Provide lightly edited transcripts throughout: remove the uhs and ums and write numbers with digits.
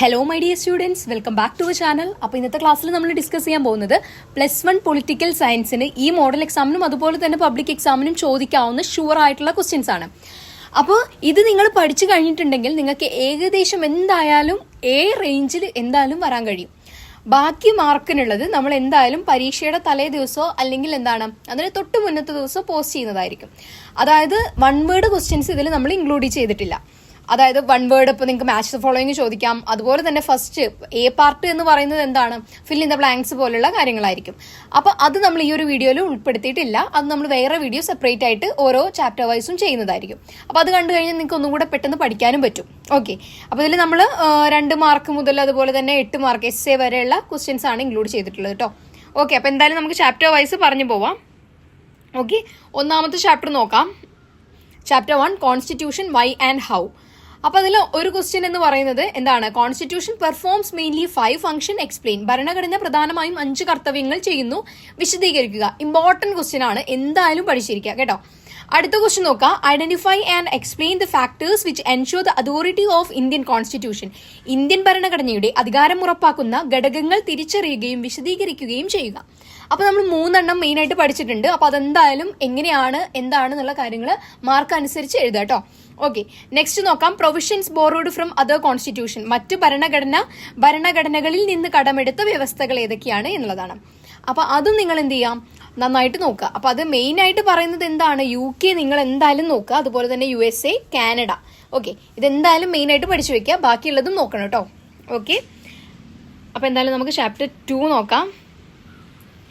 Hello my dear students, welcome back to our channel. അപ്പോൾ ഇന്നത്തെ ക്ലാസ്സിൽ നമ്മൾ ഡിസ്കസ് ചെയ്യാൻ പോകുന്നത് +1 പൊളിറ്റിക്കൽ സയൻസിന് ഈ മോഡൽ എക്സാമിനും അതുപോലെ തന്നെ പബ്ലിക് എക്സാമിനും ചോദിക്കാവുന്ന ഷുവർ ആയിട്ടുള്ള ക്വസ്റ്റ്യൻസ് ആണ്. അപ്പോൾ ഇത് നിങ്ങൾ പഠിച്ചു കഴിഞ്ഞിട്ടുണ്ടെങ്കിൽ നിങ്ങൾക്ക് ഏകദേശം എന്തായാലും റേഞ്ചിൽ എന്തായാലും വരാൻ കഴിയും. ബാക്കി മാർക്കിനുള്ളത് നമ്മൾ എന്തായാലും പരീക്ഷയുടെ തലേ ദിവസമോ അല്ലെങ്കിൽ അതിന് തൊട്ട് മുന്നത്തെ ദിവസം പോസ്റ്റ് ചെയ്യുന്നതായിരിക്കും. അതായത് 1 വേർഡ് ക്വസ്റ്റ്യൻസ് ഇതിൽ നമ്മൾ ഇൻക്ലൂഡ് ചെയ്തിട്ടില്ല. അതായത് 1 വേർഡ് ഇപ്പോൾ നിങ്ങൾക്ക് മാച്ച് ദ ഫോളോയിങ് ചോദിക്കാം. അതുപോലെ തന്നെ ഫസ്റ്റ് എ പാർട്ട് എന്ന് പറയുന്നത് എന്താണ്, ഫിൽ ഇൻ ദ ബ്ലാങ്ക്സ് പോലുള്ള കാര്യങ്ങളായിരിക്കും. അപ്പോൾ അത് നമ്മൾ ഈ ഒരു വീഡിയോയിൽ ഉൾപ്പെടുത്തിയിട്ടില്ല. അത് നമ്മൾ വേറെ വീഡിയോ സെപ്പറേറ്റ് ആയിട്ട് ഓരോ ചാപ്റ്റർ വൈസും ചെയ്യുന്നതായിരിക്കും. അപ്പോൾ അത് കണ്ടു കഴിഞ്ഞാൽ നിങ്ങൾക്ക് ഒന്നും കൂടെ പെട്ടെന്ന് പഠിക്കാനും പറ്റും. ഓക്കെ, അപ്പോൾ ഇതിൽ നമ്മൾ 2 മാർക്ക് മുതൽ അതുപോലെ തന്നെ 8 മാർക്ക് എസ്സേ വരെയുള്ള ക്വസ്റ്റ്യൻസ് ആണ് ഇൻക്ലൂഡ് ചെയ്തിട്ടുള്ളത് കേട്ടോ. ഓക്കെ, അപ്പോൾ എന്തായാലും നമുക്ക് ചാപ്റ്റർ വൈസ് പറഞ്ഞു പോവാം. ഓക്കെ, ഒന്നാമത്തെ ചാപ്റ്റർ നോക്കാം. Chapter 1 constitution, why and how. അപ്പോൾ അതിൽ ഒരു ക്വസ്റ്റ്യൻ എന്ന് പറയുന്നത് എന്താണ്, constitution performs mainly 5 function explain. ഭരണഘടന പ്രധാനമായും 5 കർത്തവ്യങ്ങൾ ചെയ്യുന്നു, വിശദീകരിക്കുക. ഇമ്പോർട്ടന്റ് ക്വസ്റ്റ്യൻ ആണ്, എന്തായാലും പഠിച്ചിരിക്കുക കേട്ടോ. അടുത്ത ക്വസ്റ്റ്യൻ നോക്കാം. Identify and explain the factors which ensure the authority of Indian constitution. Indian ഭരണഘടനയുടെ അധികാരം ഉറപ്പാക്കുന്ന ഘടകങ്ങൾ തിരിച്ചറിയുകയും വിശദീകരിക്കുകയും ചെയ്യുക. അപ്പോൾ നമ്മൾ 3 മെയിൻ ആയിട്ട് പഠിച്ചിട്ടുണ്ട്. അപ്പോൾ അതെന്തായാലും എങ്ങനെയാണ് എന്താണെന്നുള്ള കാര്യങ്ങൾ മാർക്ക് അനുസരിച്ച് എഴുതാം കേട്ടോ. ഓക്കെ, നെക്സ്റ്റ് നോക്കാം. Provisions borrowed from other constitution. മറ്റ് ഭരണഘടനകളിൽ നിന്ന് കടമെടുത്ത വ്യവസ്ഥകൾ ഏതൊക്കെയാണ് എന്നുള്ളതാണ്. അപ്പോൾ അതും നിങ്ങൾ എന്ത് ചെയ്യാം, നന്നായിട്ട് നോക്കുക. അപ്പോൾ അത് മെയിൻ ആയിട്ട് പറയുന്നത് എന്താണ്, UK നിങ്ങൾ എന്തായാലും നോക്കുക, അതുപോലെ തന്നെ USA, കാനഡ. ഓക്കെ, ഇതെന്തായാലും മെയിൻ ആയിട്ട് പഠിച്ചു വെക്കുക, ബാക്കിയുള്ളതും നോക്കണം കേട്ടോ. ഓക്കെ, അപ്പോൾ എന്തായാലും നമുക്ക് ചാപ്റ്റർ 2 നോക്കാം.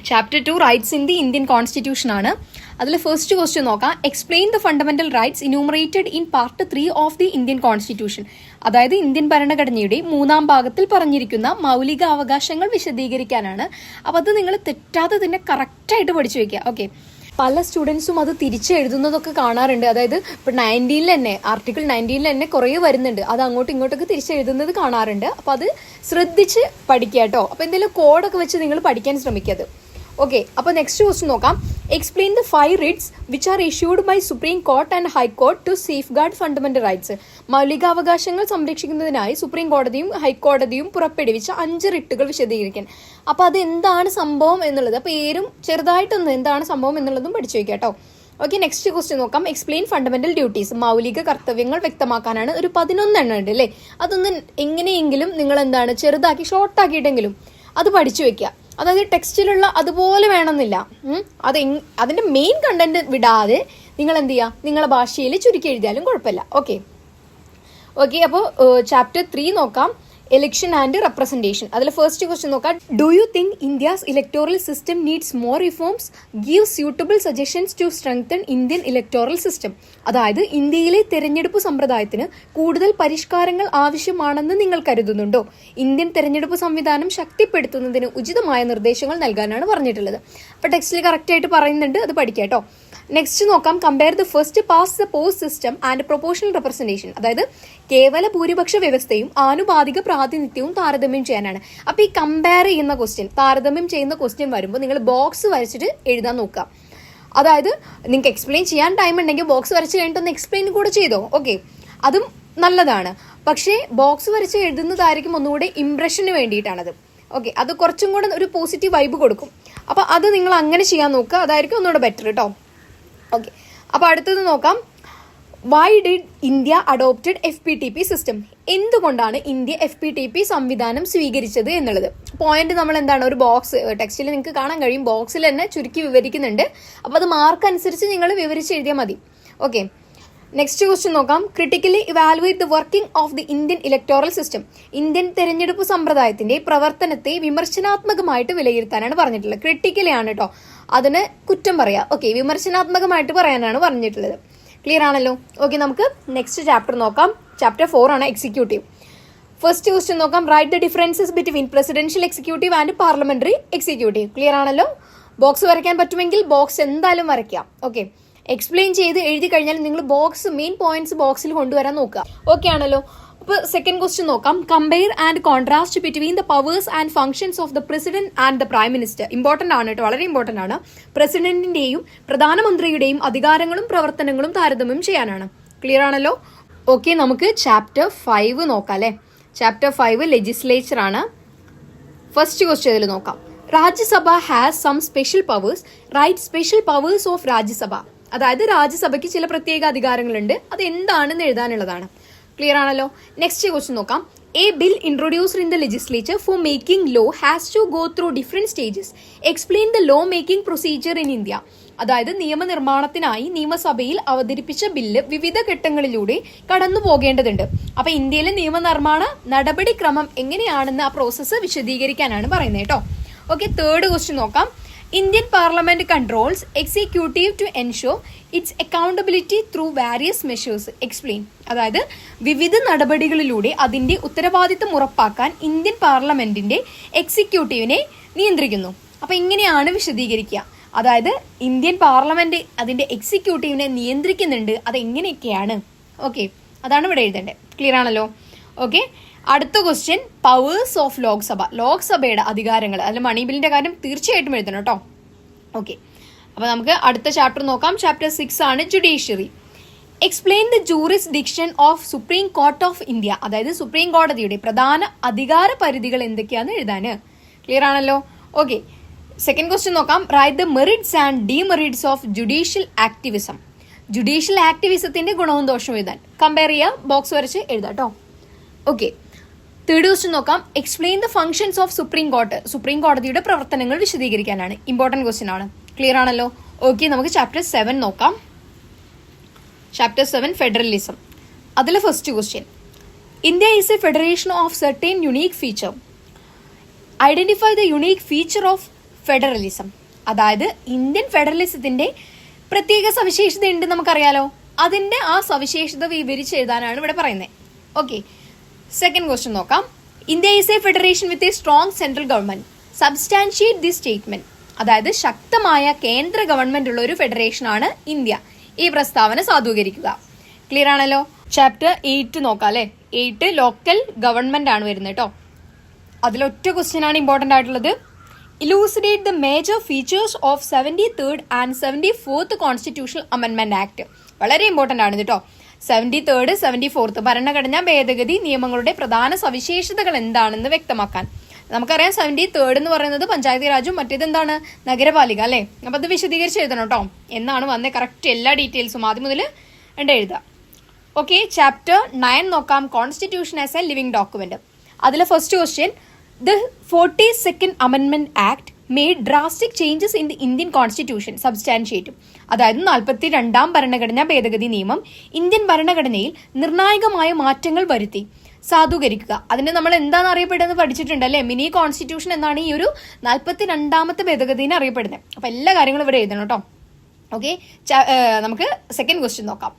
Chapter 2 rights in the Indian constitution ആണ്. അതിൽ ഫസ്റ്റ് ക്വസ്റ്റ്യൻ നോക്കാം. Explain the fundamental rights enumerated in part 3 of the Indian constitution. അതായത് ഇന്ത്യൻ ഭരണഘടനയുടെ 3-ാം ഭാഗത്തിൽ പറഞ്ഞിരിക്കുന്ന മൗലിക അവകാശങ്ങൾ വിശദീകരിക്കാനാണ്. അപ്പോൾ അത് നിങ്ങൾ തെറ്റാതെ തന്നെ കറക്റ്റായിട്ട് പഠിച്ചു വെക്കുക. ഓക്കെ, പല സ്റ്റുഡൻസും അത് തിരിച്ചെഴുതുന്നതൊക്കെ കാണാറുണ്ട്. അതായത് ഇപ്പോൾ 19 തന്നെ ആർട്ടിക്കിൾ 19 തന്നെ കുറേ വരുന്നുണ്ട്, അത് അങ്ങോട്ടും ഇങ്ങോട്ടൊക്കെ തിരിച്ചെഴുതുന്നത് കാണാറുണ്ട്. അപ്പോൾ അത് ശ്രദ്ധിച്ച് പഠിക്കുക കേട്ടോ. അപ്പോൾ എന്തെങ്കിലും കോഡൊക്കെ വെച്ച് നിങ്ങൾ പഠിക്കാൻ ശ്രമിക്കുക. ഓക്കെ, അപ്പോൾ നെക്സ്റ്റ് ക്വസ്റ്റ്യൻ നോക്കാം. Explain the 5 writs which are issued by Supreme Court and high court to safeguard fundamental rights. മൗലികാവകാശങ്ങൾ സംരക്ഷിക്കുന്നതിനായി സുപ്രീം കോടതിയും ഹൈക്കോടതിയും പുറപ്പെടുവിച്ച 5 റിട്ടുകൾ വിശദീകരിക്കാൻ. അപ്പോൾ അത് എന്താണ് സംഭവം എന്നുള്ളത്, പേരും ചെറുതായിട്ടൊന്ന് എന്താണ് സംഭവം എന്നുള്ളതും പഠിച്ചു വയ്ക്കുക കേട്ടോ. ഓക്കെ, നെക്സ്റ്റ് ക്വസ്റ്റ്യൻ നോക്കാം. Explain fundamental duties. മൗലിക കർത്തവ്യങ്ങൾ വ്യക്തമാക്കാനാണ്. ഒരു 11 എണ്ണം ഉണ്ട് അല്ലേ. അതൊന്ന് എങ്ങനെയെങ്കിലും നിങ്ങൾ ചെറുതാക്കി ഷോർട്ടാക്കിയിട്ടെങ്കിലും അത് പഠിച്ചു വെക്കുക. അതായത് ടെക്സ്റ്റിലുള്ള അതുപോലെ വേണമെന്നില്ല, അതിന്റെ മെയിൻ കണ്ടന്റ് വിടാതെ നിങ്ങൾ എന്ത് ചെയ്യുക, നിങ്ങളുടെ ഭാഷയിൽ ചുരുക്കി എഴുതിയാലും കുഴപ്പമില്ല. ഓക്കെ, അപ്പോൾ ചാപ്റ്റർ 3 നോക്കാം. Election and representation. അതിൽ ഫസ്റ്റ് ക്വസ്റ്റ്യൻ നോക്കാം. Do you think India's electoral system needs more reforms? Give suitable suggestions to strengthen Indian electoral system. അതായത് ഇന്ത്യയിലെ തെരഞ്ഞെടുപ്പ് സമ്പ്രദായത്തിന് കൂടുതൽ പരിഷ്കാരങ്ങൾ ആവശ്യമാണെന്ന് നിങ്ങൾ കരുതുന്നുണ്ടോ? ഇന്ത്യൻ തെരഞ്ഞെടുപ്പ് സംവിധാനം ശക്തിപ്പെടുത്തുന്നതിന് ഉചിതമായ നിർദ്ദേശങ്ങൾ നൽകാനാണ് പറഞ്ഞിട്ടുള്ളത്. അപ്പോൾ ടെക്സ്റ്റിൽ കറക്റ്റ് ആയിട്ട് പറയുന്നുണ്ട്, അത് പഠിക്കാം കേട്ടോ. നെക്സ്റ്റ് നോക്കാം. Compare the first pass the post system and proportional representation. അതായത് കേവല ഭൂരിപക്ഷ വ്യവസ്ഥയും ആനുപാതിക പ്രാതിനിധ്യവും താരതമ്യം ചെയ്യാനാണ്. അപ്പോൾ ഈ കമ്പയർ ചെയ്യുന്ന ക്വസ്റ്റ്യൻ, താരതമ്യം ചെയ്യുന്ന ക്വസ്റ്റ്യൻ വരുമ്പോൾ നിങ്ങൾ ബോക്സ് വരച്ചിട്ട് എഴുതാൻ നോക്കുക. അതായത് നിങ്ങൾക്ക് എക്സ്പ്ലെയിൻ ചെയ്യാൻ ടൈം ഉണ്ടെങ്കിൽ ബോക്സ് വരച്ച് കഴിഞ്ഞിട്ടൊന്ന് എക്സ്പ്ലെയിൻ കൂടെ ചെയ്തോ. ഓക്കെ, അതും നല്ലതാണ്. പക്ഷേ ബോക്സ് വരച്ച് എഴുതുന്നതായിരിക്കും ഒന്നുകൂടെ ഇംപ്രഷന് വേണ്ടിയിട്ടാണത്. ഓക്കെ, അത് കുറച്ചും കൂടെ ഒരു പോസിറ്റീവ് വൈബ് കൊടുക്കും. അപ്പോൾ അത് നിങ്ങൾ അങ്ങനെ ചെയ്യാൻ നോക്കുക, അതായിരിക്കും ഒന്നുകൂടെ ബെറ്റർ കേട്ടോ. ഓക്കെ, അപ്പോൾ അടുത്തത് നോക്കാം. Why did India adopted FPTP system. എന്തുകൊണ്ടാണ് ഇന്ത്യ FPTP സംവിധാനം സ്വീകരിച്ചത് എന്നുള്ളത് പോയിന്റ് നമ്മൾ ഒരു ബോക്സ് ടെക്സ്റ്റിൽ നിങ്ങൾക്ക് കാണാൻ കഴിയും, ബോക്സിൽ തന്നെ ചുരുക്കി വിവരിക്കുന്നുണ്ട്. അപ്പോൾ അത് മാർക്ക് അനുസരിച്ച് നിങ്ങൾ വിവരിച്ച് എഴുതിയാൽ മതി. ഓക്കെ, നെക്സ്റ്റ് ക്വസ്റ്റ്യൻ നോക്കാം. Critically evaluate the working of the Indian electoral system. Indian തെരഞ്ഞെടുപ്പ് സമ്പ്രദായത്തിന്റെ പ്രവർത്തനത്തെ വിമർശനാത്മകമായിട്ട് വിലയിരുത്താനാണ് പറഞ്ഞിട്ടുള്ളത്. ക്രിട്ടിക്കലി ആണ് കേട്ടോ, അതിന് കുറ്റം പറയാം. ഓക്കെ, വിമർശനാത്മകമായിട്ട് പറയാനാണ് പറഞ്ഞിട്ടുള്ളത്. ക്ലിയർ ആണല്ലോ. ഓക്കെ, നമുക്ക് നെക്സ്റ്റ് ചാപ്റ്റർ നോക്കാം. ചാപ്റ്റർ 4 ആണ് എക്സിക്യൂട്ടീവ്. ഫസ്റ്റ് ക്വസ്റ്റ്യൻ നോക്കാം. Write the differences between presidential executive and parliamentary executive. Clear ആണല്ലോ. ബോക്സ് വരയ്ക്കാൻ പറ്റുമെങ്കിൽ ബോക്സ് എന്തായാലും വരയ്ക്കാം. ഓക്കെ, എക്സ്പ്ലെയിൻ ചെയ്ത് എഴുതി കഴിഞ്ഞാൽ നിങ്ങൾ മെയിൻ പോയിന്റ്സ് ബോക്സിൽ കൊണ്ടുവരാൻ നോക്കുക. ഓക്കെ ആണല്ലോ. അപ്പോൾ സെക്കൻഡ് ക്വസ്റ്റ്യൻ നോക്കാം. Compare and contrast between the powers and functions of the president and the prime minister. Important ആണ് കേട്ടോ, വളരെ ഇമ്പോർട്ടന്റ് ആണ്. പ്രസിഡന്റിന്റെയും പ്രധാനമന്ത്രിയുടെയും അധികാരങ്ങളും പ്രവർത്തനങ്ങളും താരതമ്യം ചെയ്യാനാണ്. ക്ലിയർ ആണല്ലോ. ഓക്കെ, നമുക്ക് ചാപ്റ്റർ 5 നോക്കാം അല്ലേ. ചാപ്റ്റർ 5 ലെജിസ്ലേച്ചർ ആണ്. ഫസ്റ്റ് ക്വസ്റ്റ്യൻ ഇതിൽ നോക്കാം. Rajya Sabha has some special powers, right special powers of Rajya Sabha. അതായത് രാജ്യസഭയ്ക്ക് ചില പ്രത്യേക അധികാരങ്ങളുണ്ട്, അത് എന്താണെന്ന് എഴുതാനുള്ളതാണ്. ക്ലിയർ ആണല്ലോ. നെക്സ്റ്റ് ക്വസ്റ്റ്യൻ നോക്കാം. A bill introduced in the legislature for making law has to go through different stages. Explain the law making procedure in India. അതായത് നിയമനിർമ്മാണത്തിനായി നിയമസഭയിൽ അവതരിപ്പിച്ച ബില്ല് വിവിധ ഘട്ടങ്ങളിലൂടെ കടന്നു പോകേണ്ടതുണ്ട്. അപ്പൊ ഇന്ത്യയിലെ നിയമനിർമ്മാണ നടപടിക്രമം എങ്ങനെയാണെന്ന് ആ പ്രോസസ്സ് വിശദീകരിക്കാനാണ് പറയുന്നത് കേട്ടോ. ഓക്കെ, തേർഡ് ക്വസ്റ്റ്യൻ നോക്കാം. Indian parliament controls executive to ensure its accountability through various measures. Explain. അതായത് വിവിധ നടപടികളിലൂടെ അതിന്റെ ഉത്തരവാദിത്തം ഉറപ്പാക്കാൻ ഇന്ത്യൻ പാർലമെന്റിന്റെ എക്സിക്യൂട്ടീവിനെ നിയന്ത്രിക്കുന്നു. അപ്പൊ ഇങ്ങനെയാണ് വിശദീകരിക്കുക. അതായത് ഇന്ത്യൻ പാർലമെന്റ് അതിന്റെ എക്സിക്യൂട്ടീവിനെ നിയന്ത്രിക്കുന്നുണ്ട്, അതെങ്ങനെയൊക്കെയാണ്. ഓക്കെ, അതാണ് ഇവിടെ എഴുതേണ്ടത്. ക്ലിയർ ആണല്ലോ. ഓക്കെ, അടുത്ത ക്വസ്റ്റ്യൻ പവേഴ്സ് ഓഫ് ലോക്സഭ. ലോക്സഭയുടെ അധികാരങ്ങൾ. അതിൽ മണി ബില്ലിന്റെ കാര്യം തീർച്ചയായിട്ടും എഴുതണം കേട്ടോ. ഓക്കെ, അപ്പൊ നമുക്ക് അടുത്ത ചാപ്റ്റർ നോക്കാം. ചാപ്റ്റർ 6 ആണ് judiciary. Explain the jurisdiction of Supreme Court of India. അതായത് സുപ്രീം കോടതിയുടെ പ്രധാന അധികാര പരിധികൾ എന്തൊക്കെയാണെന്ന് എഴുതാന്. ക്ലിയർ ആണല്ലോ. ഓക്കെ, സെക്കൻഡ് ക്വസ്റ്റ്യൻ നോക്കാം. Write the merits and demerits of judicial activism. Judicial ആക്ടിവിസത്തിന്റെ ഗുണവും ദോഷവും എഴുതാൻ കമ്പയർ ചെയ്യുക, ബോക്സ് വരച്ച് എഴുതാം കേട്ടോ. ഓക്കെ, തേർഡ് ക്വസ്റ്റ്യൻ നോക്കാം. Explain the functions of Supreme Court. Supreme കോടതിയുടെ പ്രവർത്തനങ്ങൾ വിശദീകരിക്കാനാണ്. ഇമ്പോർട്ടന്റ് ക്വസ്റ്റ്യൻ ആണ്. ക്ലിയർ ആണല്ലോ. ഓക്കെ, നമുക്ക് ചാപ്റ്റർ 7 നോക്കാം. Chapter 7 federalism. അതിലെ first question. India is a federation of certain unique feature. Identify the unique feature of federalism. അതായത് ഇന്ത്യൻ ഫെഡറലിസത്തിന്റെ പ്രത്യേക സവിശേഷത ഉണ്ട് നമുക്കറിയാലോ. അതിന്റെ ആ സവിശേഷത വിവരിച്ച് എഴുതാനാണ് ഇവിടെ പറയുന്നത്. ഓക്കെ, സെക്കൻഡ് ക്വസ്റ്റ്യൻ നോക്കാം. India is a federation with a strong central government. Substantiate this statement. അതായത് ശക്തമായ കേന്ദ്ര ഗവൺമെന്റ് ഉള്ള ഒരു ഫെഡറേഷൻ ആണ് ഇന്ത്യ. ഈ പ്രസ്താവന സാധൂകരിക്കുക. ക്ലിയർ ആണല്ലോ. ചാപ്റ്റർ 8 നോക്കാം അല്ലെ. 8 ലോക്കൽ ഗവൺമെന്റ് ആണ് വരുന്നത് കേട്ടോ. അതിലൊറ്റ ക്വസ്റ്റ്യൻ ആണ് ഇമ്പോർട്ടന്റ് ആയിട്ടുള്ളത്. Elucidate the major features of 73rd and 74th constitutional amendment act. വളരെ ഇമ്പോർട്ടന്റ് ആണ് കേട്ടോ. 73rd 74th ഭരണഘടനാ ഭേദഗതി നിയമങ്ങളുടെ പ്രധാന സവിശേഷതകൾ എന്താണെന്ന് വ്യക്തമാക്കാൻ. നമുക്കറിയാം 73rd എന്ന് പറയുന്നത് പഞ്ചായത്ത് രാജും മറ്റേത് എന്താണ്, നഗരപാലിക അല്ലെ. അപ്പൊ അത് വിശദീകരിച്ച് എഴുതണം കേട്ടോ. എന്നാണ് വന്നത് കറക്റ്റ് എല്ലാ ഡീറ്റെയിൽസും ആദ്യം മുതൽ എഴുതാം. ഓക്കെ, ചാപ്റ്റർ 9 നോക്കാം. Constitution as a living document. അതിലെ first question. The 42nd amendment act made drastic changes in the Indian constitution സബ്സ്റ്റാൻഷിയേറ്റും. അതായത് 42ാം ഭരണഘടനാ ഭേദഗതി നിയമം ഇന്ത്യൻ ഭരണഘടനയിൽ നിർണായകമായ മാറ്റങ്ങൾ വരുത്തി. സാധൂകരിക്കുക. അതിന് നമ്മൾ എന്താണ് അറിയപ്പെടുന്നത് പഠിച്ചിട്ടുണ്ട് അല്ലെ. മിനി കോൺസ്റ്റിറ്റ്യൂഷൻ എന്നാണ് ഈ ഒരു 42ാമത്തെ ഭേദഗതിനെ അറിയപ്പെടുന്നത്. അപ്പൊ എല്ലാ കാര്യങ്ങളും ഇവിടെ എഴുതണം കേട്ടോ. ഓക്കെ, നമുക്ക് സെക്കൻഡ് ക്വസ്റ്റ്യൻ നോക്കാം.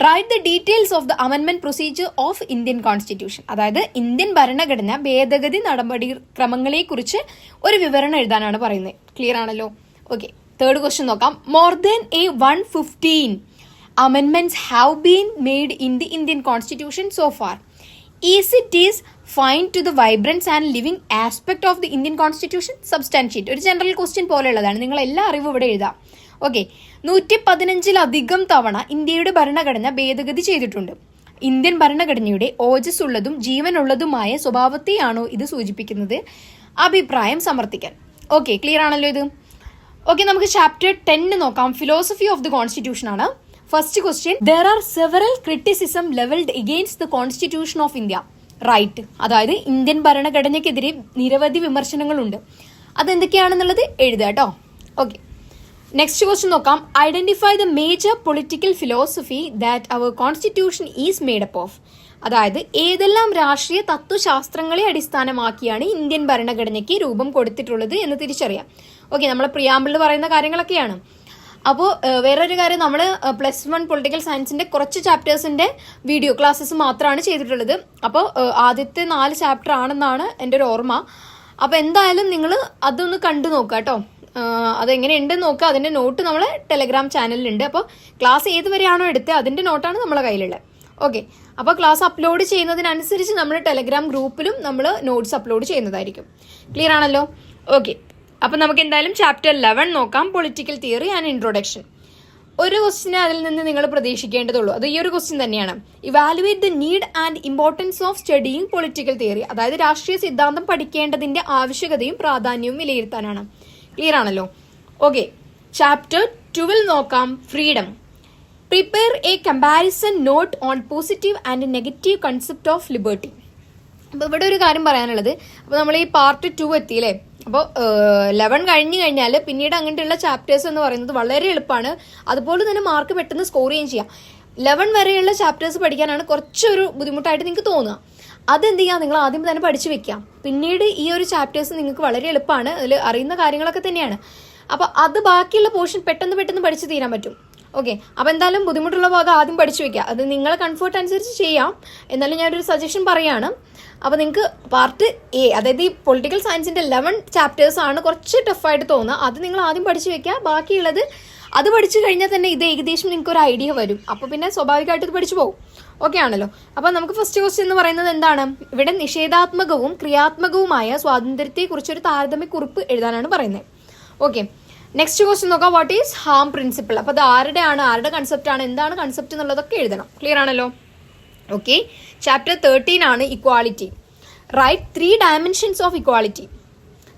Write the details of the amendment procedure of Indian constitution. അതായത് ഇന്ത്യൻ ഭരണഘടന ഭേദഗതി നടപടിക്രമങ്ങളെ കുറിച്ച് ഒരു വിവരണം എഴുതാനാണ് പറയുന്നത്. ക്ലിയർ ആണല്ലോ. ഓക്കെ, തേർഡ് ക്വസ്റ്റ്യൻ നോക്കാം. More than 115 amendments have been made in the Indian constitution so far. Is it is fine to the vibrance and living aspect of the Indian constitution? Substantiate. ഒരു general question പോലെയുള്ളതാണ്. നിങ്ങൾ എല്ലാ അറിവും ഇവിടെ എഴുതാം. Okay, 115-ലധികം തവണ ഇന്ത്യയുടെ ഭരണഘടന ഭേദഗതി ചെയ്തിട്ടുണ്ട്. ഇന്ത്യൻ ഭരണഘടനയുടെ ഓജസ്സുള്ളതും ജീവനുള്ളതുമായ സ്വഭാവത്തെയാണോ ഇത് സൂചിപ്പിക്കുന്നത്? അഭിപ്രായം സമർത്ഥിക്കാൻ. ഓക്കെ, ക്ലിയർ ആണല്ലോ ഇത്. ഓക്കെ, നമുക്ക് ചാപ്റ്റർ 10 നോക്കാം. ഫിലോസഫി ഓഫ് ദി കോൺസ്റ്റിറ്റ്യൂഷൻ ആണ്. First question. There are several criticism levelled against the constitution of India. Right. അതായത് ഇന്ത്യൻ ഭരണഘടനയ്ക്കെതിരെ നിരവധി വിമർശനങ്ങളുണ്ട്. അതെന്തൊക്കെയാണെന്നുള്ളത് എഴുതുക കേട്ടോ. ഓക്കെ, നെക്സ്റ്റ് ക്വസ്റ്റ്യൻ നോക്കാം. Identify the major political philosophy that our constitution is made up of. അതായത് ഏതെല്ലാം രാഷ്ട്രീയ തത്വശാസ്ത്രങ്ങളെ അടിസ്ഥാനമാക്കിയാണ് ഇന്ത്യൻ ഭരണഘടനയ്ക്ക് രൂപം കൊടുത്തിട്ടുള്ളത് എന്ന് തിരിച്ചറിയാം. ഓക്കെ, നമ്മൾ പ്രിയാമ്പിളിൽ പറയുന്ന കാര്യങ്ങളൊക്കെയാണ്. അപ്പോൾ വേറൊരു കാര്യം, നമ്മൾ +1 പൊളിറ്റിക്കൽ സയൻസിന്റെ കുറച്ച് ചാപ്റ്റേഴ്സിന്റെ വീഡിയോ ക്ലാസ്സസ് മാത്രമാണ് ചെയ്തിട്ടുള്ളത്. അപ്പോൾ ആദ്യത്തെ 4 ചാപ്റ്റർ ആണെന്നാണ് എൻ്റെ ഒരു ഓർമ്മ. അപ്പോൾ എന്തായാലും നിങ്ങൾ അതൊന്ന് കണ്ടു നോക്കുക കേട്ടോ. അതെങ്ങനെയുണ്ടെന്ന് നോക്കുക. അതിന്റെ നോട്ട് നമ്മളെ ടെലഗ്രാം ചാനലിലുണ്ട്. അപ്പോൾ ക്ലാസ് ഏതുവരെയാണോ എടുത്തത് അതിന്റെ നോട്ടാണ് നമ്മളെ കയ്യിലുള്ളത്. ഓക്കെ, അപ്പോൾ ക്ലാസ് അപ്ലോഡ് ചെയ്യുന്നതിനനുസരിച്ച് നമ്മൾ ടെലഗ്രാം ഗ്രൂപ്പിലും നമ്മൾ നോട്ട്സ് അപ്ലോഡ് ചെയ്യുന്നതായിരിക്കും. ക്ലിയർ ആണല്ലോ. ഓക്കെ, അപ്പം നമുക്ക് എന്തായാലും ചാപ്റ്റർ 11 നോക്കാം. Political theory and introduction. ഒരു ക്വസ്റ്റിനെ അതിൽ നിന്ന് നിങ്ങൾ പ്രതീക്ഷിക്കേണ്ടതുള്ളൂ. അത് ഈ ഒരു ക്വസ്റ്റ്യൻ തന്നെയാണ്. Evaluate the need and importance of studying political theory. അതായത് രാഷ്ട്രീയ സിദ്ധാന്തം പഠിക്കേണ്ടതിന്റെ ആവശ്യകതയും പ്രാധാന്യവും വിലയിരുത്താനാണ്. ക്ലിയർ ആണല്ലോ? ഓക്കെ, ചാപ്റ്റർ 12 നോക്കാം. Freedom. Prepare a comparison note on positive and negative concept of liberty. അപ്പോൾ ഇവിടെ ഒരു കാര്യം പറയാനുള്ളത്, അപ്പോൾ നമ്മൾ ഈ പാർട്ട് 2 എത്തിയില്ലേ? അപ്പോൾ 11 കഴിഞ്ഞു കഴിഞ്ഞാൽ പിന്നീട് അങ്ങനെയുള്ള ചാപ്റ്റേഴ്സ് എന്ന് പറയുന്നത് വളരെ എളുപ്പമാണ്. അതുപോലെ തന്നെ മാർക്ക് പെട്ടെന്ന് സ്കോർ ചെയ്യുകയും ചെയ്യാം. 11 വരെയുള്ള ചാപ്റ്റേഴ്സ് പഠിക്കാനാണ് കുറച്ചൊരു ബുദ്ധിമുട്ടായിട്ട് നിങ്ങൾക്ക് തോന്നുക. അതെന്ത് ചെയ്യുക, നിങ്ങൾ ആദ്യം തന്നെ പഠിച്ചു വെക്കാം. പിന്നീട് ഈ ഒരു ചാപ്റ്റേഴ്സ് നിങ്ങൾക്ക് വളരെ എളുപ്പമാണ്, അതിൽ അറിയുന്ന കാര്യങ്ങളൊക്കെ തന്നെയാണ്. അപ്പോൾ അത് ബാക്കിയുള്ള പോർഷൻ പെട്ടെന്ന് പഠിച്ച് തീരാൻ പറ്റും. ഓക്കെ, അപ്പോൾ എന്തായാലും ബുദ്ധിമുട്ടുള്ള ഭാഗം ആദ്യം പഠിച്ചു വെക്കുക. അത് നിങ്ങളെ കംഫർട്ട് അനുസരിച്ച് ചെയ്യാം. എന്നാലും ഞാനൊരു സജഷൻ പറയാണ്. അപ്പോൾ നിങ്ങൾക്ക് പാർട്ട് എ, അതായത് ഈ പൊളിറ്റിക്കൽ സയൻസിന്റെ 11 ചാപ്റ്റേഴ്സ് ആണ് കുറച്ച് ടഫായിട്ട് തോന്നുക. അത് നിങ്ങൾ ആദ്യം പഠിച്ചു വെക്കുക. ബാക്കിയുള്ളത് അത് പഠിച്ചു കഴിഞ്ഞാൽ തന്നെ ഇത് ഏകദേശം നിങ്ങൾക്ക് ഒരു ഐഡിയ വരും. അപ്പോൾ പിന്നെ സ്വാഭാവികമായിട്ട് ഇത് പഠിച്ചു പോകും. ഓക്കെ ആണല്ലോ? അപ്പോൾ നമുക്ക് ഫസ്റ്റ് ക്വസ്റ്റ്യൻ എന്ന് പറയുന്നത് എന്താണ്? ഇവിടെ നിഷേധാത്മകവും ക്രിയാത്മകവുമായ സ്വാതന്ത്ര്യത്തെക്കുറിച്ചൊരു താരതമ്യക്കുറിപ്പ് എഴുതാനാണ് പറയുന്നത്. ഓക്കെ, നെക്സ്റ്റ് ക്വസ്റ്റ്യൻ നോക്കാം. What is Ham principle. അപ്പോൾ അത് ആരുടെ കൺസെപ്റ്റ് ആണ്, എന്താണ് കൺസെപ്റ്റ് എന്നുള്ളതൊക്കെ എഴുതണം. ക്ലിയർ ആണല്ലോ? ഓക്കെ, ചാപ്റ്റർ 13 ആണ് equality. Write 3 dimensions of equality.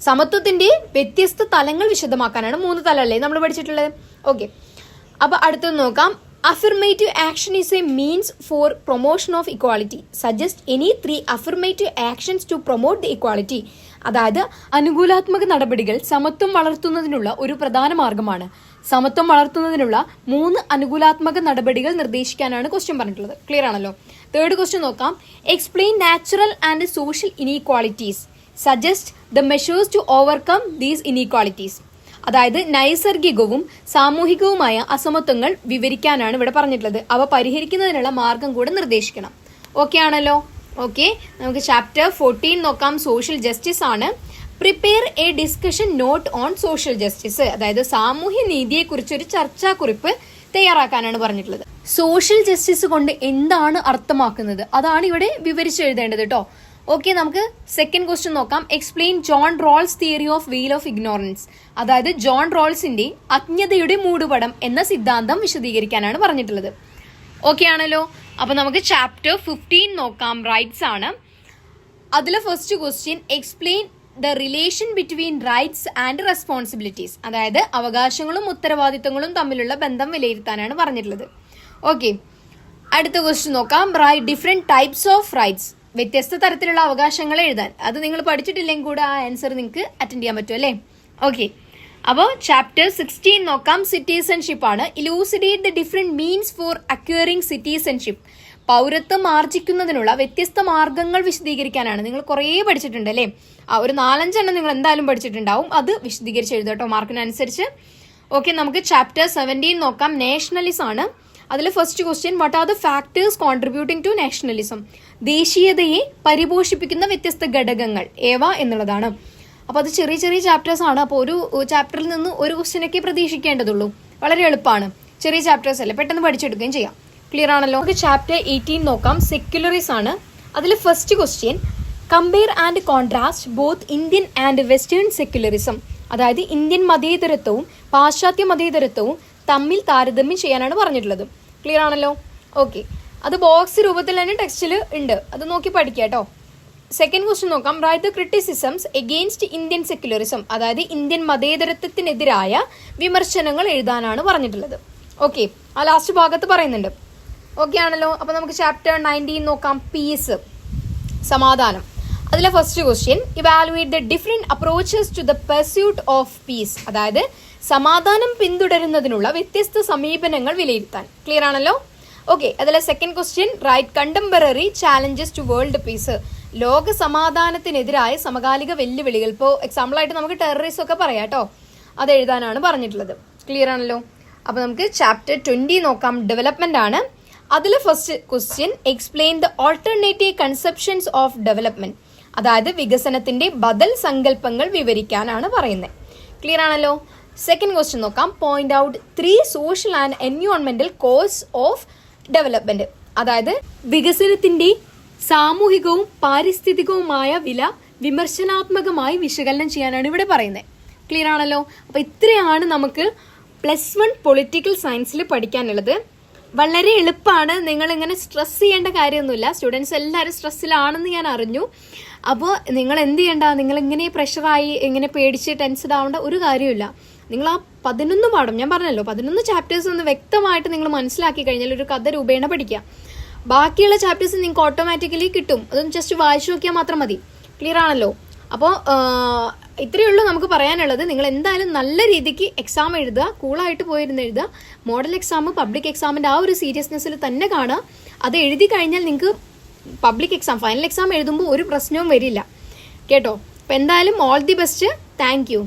സമത്വത്തിന്റെ വ്യത്യസ്ത തലങ്ങൾ വിശദമാക്കാനാണ്. 3 തലം അല്ലേ നമ്മൾ പഠിച്ചിട്ടുള്ളത്? ഓക്കെ, അപ്പൊ അടുത്തത് നോക്കാം. Affirmative action is a means for promotion of equality. Suggest any 3 affirmative actions to promote the equality. അതായത് അനുകൂലാത്മക നടപടികൾ സമത്വം വളർത്തുന്നതിനുള്ള ഒരു പ്രധാന മാർഗമാണ്. സമത്വം വളർത്തുന്നതിനുള്ള 3 അനുകൂലാത്മക നടപടികൾ നിർദ്ദേശിക്കാനാണ് ക്വസ്റ്റ്യൻ പറഞ്ഞിട്ടുള്ളത്. ക്ലിയർ ആണല്ലോ? തേർഡ് ക്വസ്റ്റ്യൻ നോക്കാം. Explain natural and social inequalities. Suggest the measures to overcome these inequalities. അതായത് നൈസർഗികവും സാമൂഹികവുമായ അസമത്വങ്ങൾ വിവരിക്കാനാണ് ഇവിടെ പറഞ്ഞിട്ടുള്ളത്. അവ പരിഹരിക്കുന്നതിനുള്ള മാർഗം കൂടെ നിർദ്ദേശിക്കണം. ഓക്കെ ആണല്ലോ? ഓക്കെ, നമുക്ക് ചാപ്റ്റർ 14 നോക്കാം. സോഷ്യൽ ജസ്റ്റിസ് ആണ്. Prepare a discussion note on social justice. അതായത് സാമൂഹ്യ നീതിയെ കുറിച്ച് ഒരു ചർച്ചാക്കുറിപ്പ് തയ്യാറാക്കാനാണ് പറഞ്ഞിട്ടുള്ളത്. സോഷ്യൽ ജസ്റ്റിസ് കൊണ്ട് എന്താണ് അർത്ഥമാക്കുന്നത് അതാണ് ഇവിടെ വിവരിച്ചെഴുതേണ്ടത് കേട്ടോ. ഓക്കെ, നമുക്ക് സെക്കൻഡ് ക്വസ്റ്റ്യൻ നോക്കാം. Explain John Rolls theory of wheel of ignorance. അതായത് ജോൺ റോൾസിന്റെ അജ്ഞതയുടെ മൂടുപടം എന്ന സിദ്ധാന്തം വിശദീകരിക്കാനാണ് പറഞ്ഞിട്ടുള്ളത്. ഓക്കെ ആണല്ലോ? അപ്പൊ നമുക്ക് ചാപ്റ്റർ 15 നോക്കാം. റൈറ്റ്സ് ആണ്. അതിലെ first question explain the relation between rights and responsibilities. അതായത് അവകാശങ്ങളും ഉത്തരവാദിത്തങ്ങളും തമ്മിലുള്ള ബന്ധം വിലയിരുത്താനാണ് പറഞ്ഞിട്ടുള്ളത്. ഓക്കെ, അടുത്ത ക്വസ്റ്റ്യൻ നോക്കാം. Write different types of rights. വ്യത്യസ്ത തരത്തിലുള്ള അവകാശങ്ങൾ എഴുതാൻ. അത് നിങ്ങൾ പഠിച്ചിട്ടില്ലെങ്കിൽ കൂടെ ആ ആൻസർ നിങ്ങൾക്ക് അറ്റൻഡ് ചെയ്യാൻ പറ്റും അല്ലേ? ഓക്കെ, അപ്പോൾ ചാപ്റ്റർ 16 നോക്കാം. സിറ്റിസൺഷിപ്പ് ആണ്. Elucidate the different means for acquiring citizenship. പൗരത്വം ആർജിക്കുന്നതിനുള്ള വ്യത്യസ്ത മാർഗങ്ങൾ വിശദീകരിക്കാനാണ്. നിങ്ങൾ കുറേ പഠിച്ചിട്ടുണ്ട് അല്ലേ? ഒരു 4-5 എണ്ണം നിങ്ങൾ എന്തായാലും പഠിച്ചിട്ടുണ്ടാവും. അത് വിശദീകരിച്ച് എഴുതുക കേട്ടോ മാർക്കിനനുസരിച്ച്. ഓക്കെ, നമുക്ക് ചാപ്റ്റർ 17 നോക്കാം. നാഷണലിസം ആണ്. അതിൽ first question what are the factors contributing to nationalism. ദേശീയതയെ പരിപോഷിപ്പിക്കുന്ന വ്യത്യസ്ത ഘടകങ്ങൾ ഏവ എന്നുള്ളതാണ്. അപ്പോൾ അത് ചെറിയ ചെറിയ ചാപ്റ്റേഴ്സ് ആണ്. അപ്പോൾ ഒരു ചാപ്റ്ററിൽ നിന്ന് ഒരു ക്വസ്റ്റ്യനൊക്കെ പ്രതീക്ഷിക്കേണ്ടതുള്ളൂ. വളരെ എളുപ്പമാണ്, ചെറിയ ചാപ്റ്റേഴ്സ് അല്ലേ, പെട്ടെന്ന് പഠിച്ചെടുക്കുകയും ചെയ്യാം. ക്ലിയർ ആണല്ലോ? നമുക്ക് ചാപ്റ്റർ 18 നോക്കാം. സെക്യുലറിസം ആണ്. അതിൽ first question compare and contrast both Indian and western secularism. അതായത് ഇന്ത്യൻ മതേതരത്വവും പാശ്ചാത്യ മതേതരത്വവും തമ്മിൽ താരതമ്യം ചെയ്യാനാണ് പറഞ്ഞിട്ടുള്ളത്. ക്ലിയർ ആണല്ലോ? ഓക്കെ, അത് ബോക്സ് രൂപത്തിൽ തന്നെ ടെക്സ്റ്റിൽ ഉണ്ട്, അത് നോക്കി പഠിക്കുക കേട്ടോ. സെക്കൻഡ് ക്വസ്റ്റ്യൻ നോക്കാം. Write the criticisms against Indian secularism. അതായത് ഇന്ത്യൻ മതേതരത്വത്തിനെതിരായ വിമർശനങ്ങൾ എഴുതാനാണ് പറഞ്ഞിട്ടുള്ളത്. ഓക്കെ, ആ ലാസ്റ്റ് ഭാഗത്ത് പറയുന്നുണ്ട്. ഓക്കെ ആണല്ലോ? അപ്പൊ നമുക്ക് ചാപ്റ്റർ 19 നോക്കാം. പീസ്, സമാധാനം. അതിലെ first question evaluate the different approaches to the pursuit of peace. അതായത് സമാധാനം പിന്തുടരുന്നതിനുള്ള വ്യത്യസ്ത സമീപനങ്ങൾ വിലയിരുത്താൻ. ക്ലിയർ ആണല്ലോ? ഓക്കെ, അതിലെ second question write contemporary challenges to world peace. ലോക സമാധാനത്തിനെതിരായ സമകാലിക വെല്ലുവിളികൾ. ഇപ്പോൾ എക്സാമ്പിളായിട്ട് നമുക്ക് ടെററിസം ഒക്കെ പറയാം കേട്ടോ. അത് എഴുതാനാണ് പറഞ്ഞിട്ടുള്ളത്. ക്ലിയർ ആണല്ലോ? അപ്പൊ നമുക്ക് ചാപ്റ്റർ 20 നോക്കാം. ഡെവലപ്മെന്റ് ആണ്. അതിൽ first question explain the alternative conceptions of development. അതായത് വികസനത്തിന്റെ ബദൽ സങ്കല്പങ്ങൾ വിവരിക്കാനാണ് പറയുന്നത്. ക്ലിയർ ആണല്ലോ? സെക്കൻഡ് ക്വസ്റ്റ്യൻ നോക്കാം. പോയിന്റ് ഔട്ട് 3 സോഷ്യൽ ആൻഡ് എൻവയോൺമെന്റൽ കോസ് ഓഫ് ഡെവലപ്മെന്റ്. അതായത് വികസനത്തിന്റെ സാമൂഹികവും പാരിസ്ഥിതികവുമായ വില വിമർശനാത്മകമായി വിശകലനം ചെയ്യാനാണ് ഇവിടെ പറയുന്നത്. ക്ലിയർ ആണല്ലോ? അപ്പൊ ഇത്രയാണ് നമുക്ക് +1 പൊളിറ്റിക്കൽ സയൻസിൽ പഠിക്കാനുള്ളത് വളരെ എളുപ്പമാണ്. നിങ്ങളിങ്ങനെ സ്ട്രെസ് ചെയ്യേണ്ട കാര്യമൊന്നുമില്ല. സ്റ്റുഡൻസ് എല്ലാവരും സ്ട്രെസ്സിലാണെന്ന് ഞാൻ അറിഞ്ഞു. അപ്പോൾ നിങ്ങൾ എന്ത് ചെയ്യണ്ട, നിങ്ങളിങ്ങനെ പ്രഷറായി ഇങ്ങനെ പേടിച്ച് ടെൻസ്ഡ് ആവേണ്ട ഒരു കാര്യമില്ല. നിങ്ങൾ ആ 11 പാഠം ഞാൻ പറഞ്ഞല്ലോ, 11 ചാപ്റ്റേഴ്സ് ഒന്ന് വ്യക്തമായിട്ട് നിങ്ങൾ മനസ്സിലാക്കി കഴിഞ്ഞാൽ ഒരു കഥ രൂപേണ പഠിക്കുക. ബാക്കിയുള്ള ചാപ്റ്റേഴ്സ് നിങ്ങൾക്ക് ഓട്ടോമാറ്റിക്കലി കിട്ടും. അതൊന്ന് ജസ്റ്റ് വായിച്ചു നോക്കിയാൽ മാത്രം മതി. ക്ലിയർ ആണല്ലോ? അപ്പോൾ ഇത്രയേ ഉള്ളൂ നമുക്ക് പറയാനുള്ളത്. നിങ്ങൾ എന്തായാലും നല്ല രീതിക്ക് എക്സാം എഴുതുക, കൂളായിട്ട് പോയിരുന്ന് എഴുതുക. മോഡൽ എക്സാം പബ്ലിക് എക്സാമിൻ്റെ ആ ഒരു സീരിയസ്നെസ്സിൽ തന്നെ കാണുക. അത് എഴുതി കഴിഞ്ഞാൽ നിങ്ങൾക്ക് പബ്ലിക് എക്സാം ഫൈനൽ എക്സാം എഴുതുമ്പോൾ ഒരു പ്രശ്നവും വരില്ല കേട്ടോ. അപ്പോൾ എന്തായാലും all the best. Thank you.